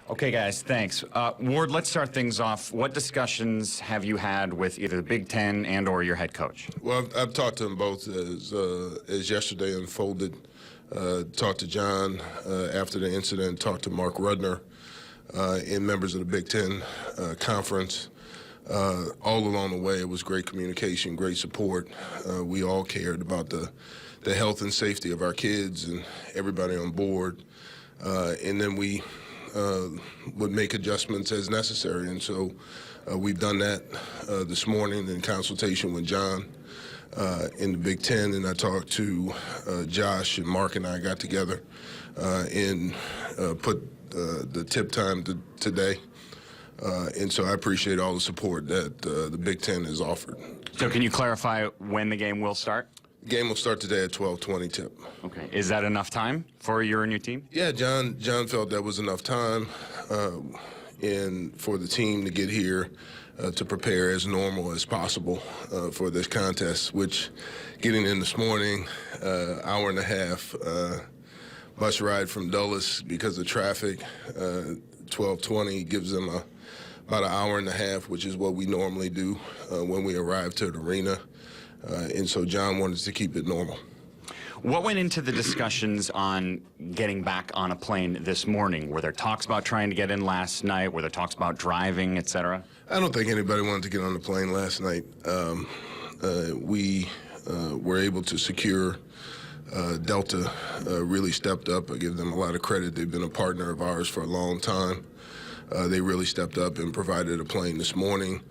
Okay, guys, thanks. Ward, let's start things off. What discussions have you had with either the Big Ten and/or your head coach? Well, I've talked to them both as yesterday unfolded. Talked to John after the incident. Talked to Mark Rudner and members of the Big Ten conference. All along the way, it was great communication, great support. We all cared about the health and safety of our kids and everybody on board. And then we would make adjustments as necessary. And so we've done that this morning in consultation with John in the Big Ten. And I talked to Josh, and Mark and I got together and put the tip time today. And so I appreciate all the support that the Big Ten has offered. So can you clarify when the game will start? The game will start today at 12:20 tip. Okay. Is that enough time for you and your team? Yeah, John felt that was enough time and for the team to get here to prepare as normal as possible for this contest, which getting in this morning, hour and a half bus ride from Dulles because of traffic, 12:20 gives them about an hour and a half, which is what we normally do when we arrive to the arena. And so John wanted to keep it normal. What went into the discussions on getting back on a plane this morning? Were there talks about trying to get in last night? Were there talks about driving, et cetera? I don't think anybody wanted to get on the plane last night. We were able to secure Delta really stepped up. I give them a lot of credit. They've been a partner of ours for a long time. They really stepped up and provided a plane this morning.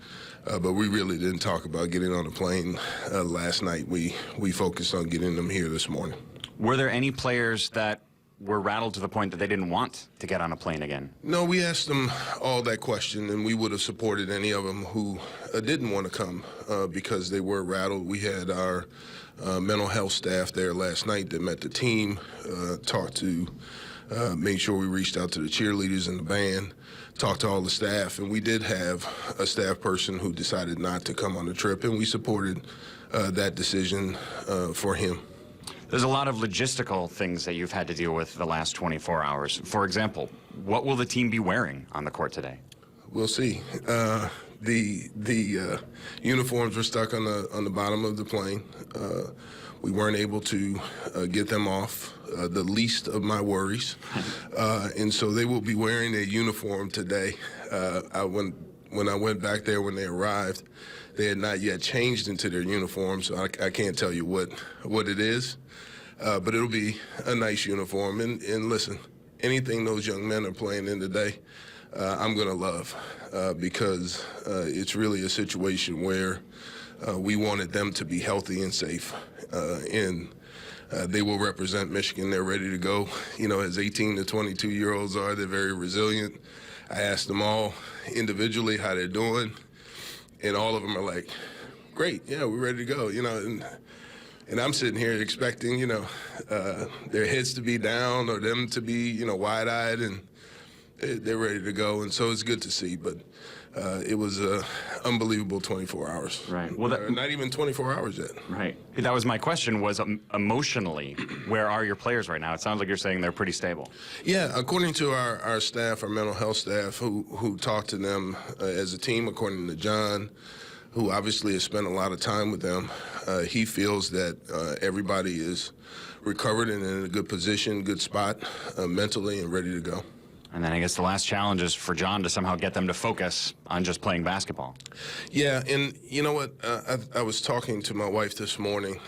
But we really didn't talk about getting on a plane last night. We focused on getting them here this morning. Were there any players that were rattled to the point that they didn't want to get on a plane again? No, we asked them all that question, and we would have supported any of them who didn't want to come because they were rattled. We had our mental health staff there last night that met the team, talked to, made sure we reached out to the cheerleaders and the band, talked to all the staff, and we did have a staff person who decided not to come on the trip, and we supported that decision for him. There's a lot of logistical things that you've had to deal with the last 24 hours. For example, what will the team be wearing on the court today? We'll see. The uniforms were stuck on the bottom of the plane. We weren't able to get them off, the least of my worries. And so they will be wearing a uniform today. When I went back there when they arrived, they had not yet changed into their uniform, so I can't tell you what it is. But it'll be a nice uniform. And listen, anything those young men are playing in today, I'm going to love because it's really a situation where we wanted them to be healthy and safe. And they will represent Michigan. They're ready to go. You know, as 18 to 22-year-olds are, they're very resilient. I asked them all individually how they're doing, and all of them are like, great, yeah, we're ready to go. You know, and I'm sitting here expecting, you know, their heads to be down or them to be, you know, wide-eyed, and they're ready to go. And so it's good to see. But it was unbelievable 24 hours. Right. Well, not even 24 hours yet. Right. That was my question, was emotionally, where are your players right now? It sounds like you're saying they're pretty stable. Yeah, according to our staff, our mental health staff, who talked to them as a team, according to John, who obviously has spent a lot of time with them, he feels that everybody is recovered and in a good position, good spot mentally and ready to go. And then I guess the last challenge is for John to somehow get them to focus on just playing basketball. Yeah, and you know what? I was talking to my wife this morning.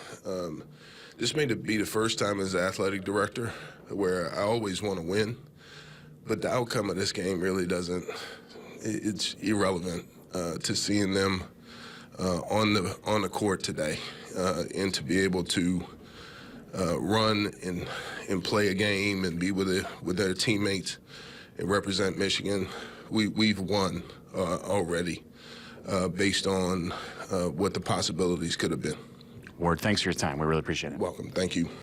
This may be the first time as athletic director where I always want to win, but the outcome of this game really doesn't. It's irrelevant to seeing them on the court today and to be able to run and play a game and be with their teammates and represent Michigan. We've won already based on what the possibilities could have been. Ward, thanks for your time. We really appreciate it. Welcome. Thank you.